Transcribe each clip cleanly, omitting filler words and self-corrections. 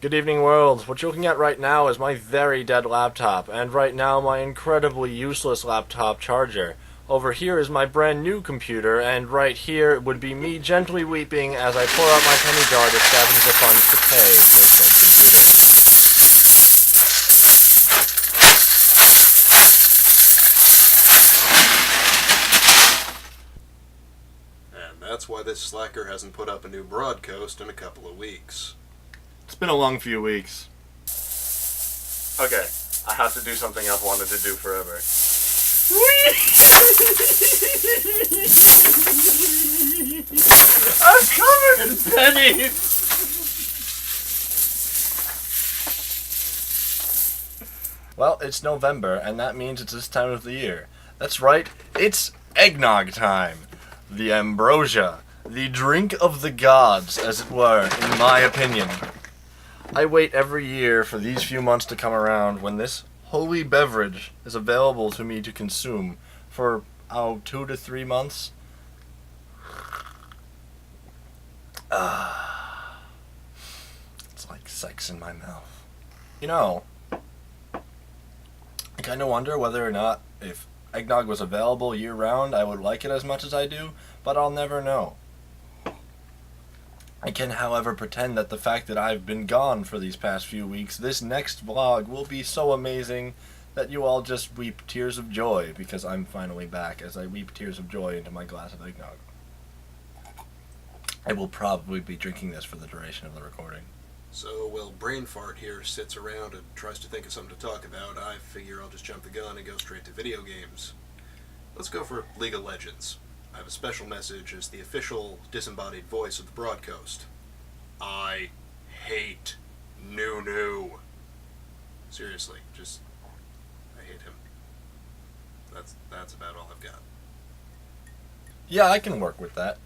Good evening, world. What you're looking at right now is my very dead laptop, and right now my incredibly useless laptop charger. Over here is my brand new computer, and right here would be me gently weeping as I pour out my penny jar to scavenge the funds to pay this great computer. And that's why this slacker hasn't put up a new Broadcoast in a couple of weeks. It's been a long few weeks. Okay, I have to do something I've wanted to do forever. I'm covered in pennies! Well, it's November, and that means it's this time of the year. That's right, it's eggnog time. The ambrosia. The drink of the gods, as it were, in my opinion. I wait every year for these few months to come around when this holy beverage is available to me to consume for, 2 to 3 months. It's like sex in my mouth. You know, I kind of wonder whether or not if eggnog was available year-round, I would like it as much as I do, but I'll never know. I can, however, pretend that the fact that I've been gone for these past few weeks, this next vlog will be so amazing that you all just weep tears of joy because I'm finally back as I weep tears of joy into my glass of eggnog. I will probably be drinking this for the duration of the recording. So, while Brain Fart here sits around and tries to think of something to talk about, I figure I'll just jump the gun and go straight to video games. Let's go for League of Legends. I have a special message as the official disembodied voice of the Broadcoast. I hate Nunu. Seriously, I hate him. That's about all I've got. Yeah, I can work with that.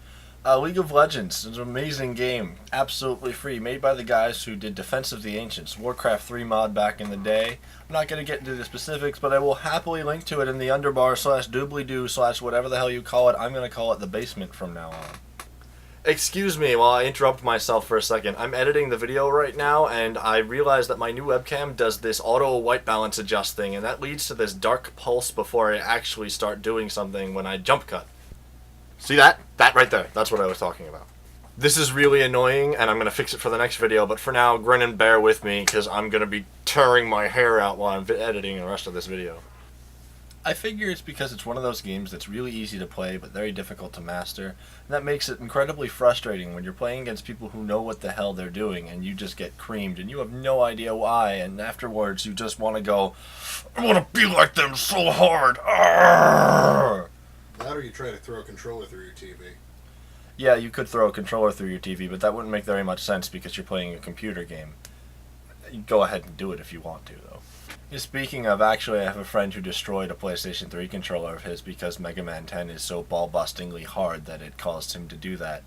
League of Legends is an amazing game, absolutely free, made by the guys who did Defense of the Ancients, Warcraft 3 mod back in the day. I'm not going to get into the specifics, but I will happily link to it in the underbar / doobly-doo / whatever the hell you call it. I'm going to call it the basement from now on. Excuse me while I interrupt myself for a second. I'm editing the video right now, and I realize that my new webcam does this auto white balance adjust thing, and that leads to this dark pulse before I actually start doing something when I jump cut. See that? That right there. That's what I was talking about. This is really annoying, and I'm going to fix it for the next video, but for now, grin and bear with me, because I'm going to be tearing my hair out while I'm editing the rest of this video. I figure it's because it's one of those games that's really easy to play, but very difficult to master, and that makes it incredibly frustrating when you're playing against people who know what the hell they're doing, and you just get creamed, and you have no idea why, and afterwards you just want to go, I want to be like them so hard! Arrgh! That or you try to throw a controller through your TV. Yeah, you could throw a controller through your TV, but that wouldn't make very much sense because you're playing a computer game. You go ahead and do it if you want to, though. Speaking of, actually, I have a friend who destroyed a PlayStation 3 controller of his because Mega Man 10 is so ball-bustingly hard that it caused him to do that.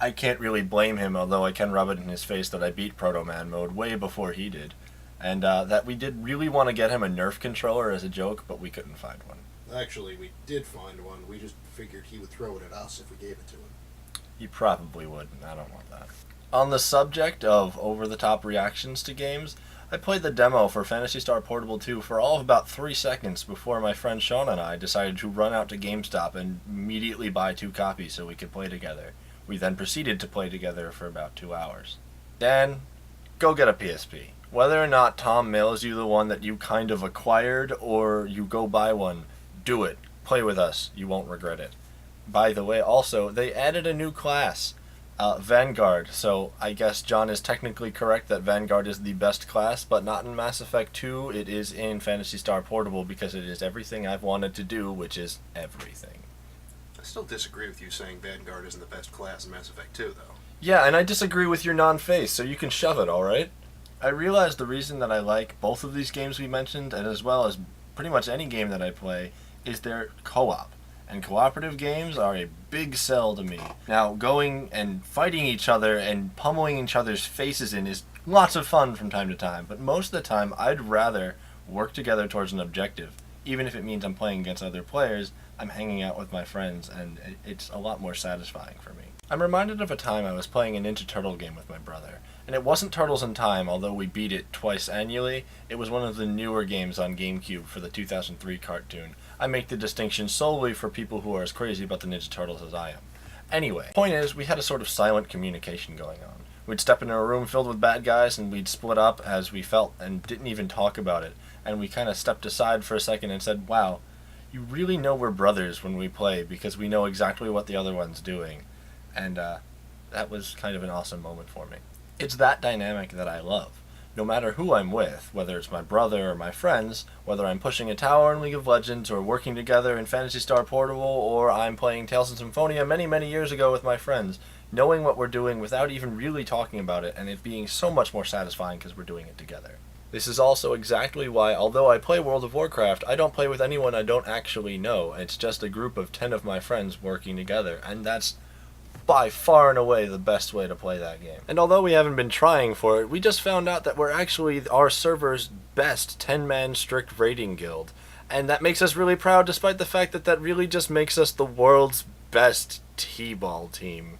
I can't really blame him, although I can rub it in his face that I beat Proto Man mode way before he did. And that we did really want to get him a Nerf controller as a joke, but we couldn't find one. Actually, we did find one. We just figured he would throw it at us if we gave it to him. He probably would, and I don't want that. On the subject of over-the-top reactions to games, I played the demo for Phantasy Star Portable 2 for all of about 3 seconds before my friend Sean and I decided to run out to GameStop and immediately buy 2 copies so we could play together. We then proceeded to play together for about 2 hours. Dan, go get a PSP. Whether or not Tom mails you the one that you kind of acquired or you go buy one, do it. Play with us. You won't regret it. By the way, also, they added a new class, Vanguard. So I guess John is technically correct that Vanguard is the best class, but not in Mass Effect 2. It is in Phantasy Star Portable because it is everything I've wanted to do, which is everything. I still disagree with you saying Vanguard isn't the best class in Mass Effect 2, though. Yeah, and I disagree with your non-face, so you can shove it, alright? I realize the reason that I like both of these games we mentioned, and as well as pretty much any game that I play, is their co-op. And cooperative games are a big sell to me. Now, going and fighting each other and pummeling each other's faces in is lots of fun from time to time, but most of the time I'd rather work together towards an objective. Even if it means I'm playing against other players, I'm hanging out with my friends, and it's a lot more satisfying for me. I'm reminded of a time I was playing a Ninja Turtle game with my brother. And it wasn't Turtles in Time, although we beat it twice annually. It was one of the newer games on GameCube for the 2003 cartoon. I make the distinction solely for people who are as crazy about the Ninja Turtles as I am. Anyway, point is, we had a sort of silent communication going on. We'd step into a room filled with bad guys and we'd split up as we felt and didn't even talk about it. And we kind of stepped aside for a second and said, wow, you really know we're brothers when we play because we know exactly what the other one's doing. And that was kind of an awesome moment for me. It's that dynamic that I love. No matter who I'm with, whether it's my brother or my friends, whether I'm pushing a tower in League of Legends or working together in Phantasy Star Portable or I'm playing Tales of Symphonia many, many years ago with my friends, knowing what we're doing without even really talking about it and it being so much more satisfying because we're doing it together. This is also exactly why, although I play World of Warcraft, I don't play with anyone I don't actually know. It's just a group of 10 of my friends working together, and that's by far and away the best way to play that game. And although we haven't been trying for it, we just found out that we're actually our server's best 10-man strict raiding guild. And that makes us really proud despite the fact that that really just makes us the world's best T-ball team.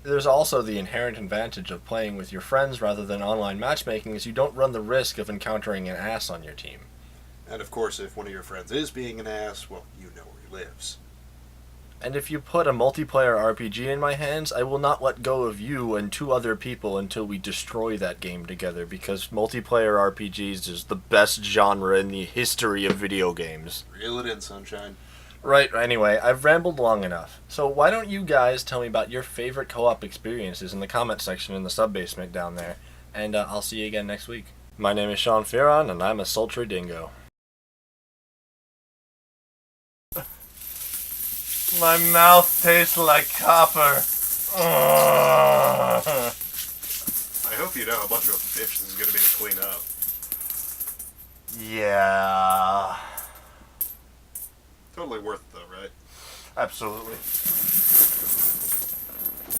There's also the inherent advantage of playing with your friends rather than online matchmaking as you don't run the risk of encountering an ass on your team. And of course, if one of your friends is being an ass, well, you know where he lives. And if you put a multiplayer RPG in my hands, I will not let go of you and 2 other people until we destroy that game together, because multiplayer RPGs is the best genre in the history of video games. Reel it in, sunshine. Right, anyway, I've rambled long enough. So why don't you guys tell me about your favorite co-op experiences in the comment section in the sub-basement down there, and I'll see you again next week. My name is Sean Fearon, and I'm a sultry dingo. My mouth tastes like copper. I hope you know how much of a bitch this is going to be to clean up. Yeah. Totally worth it, though, right? Absolutely.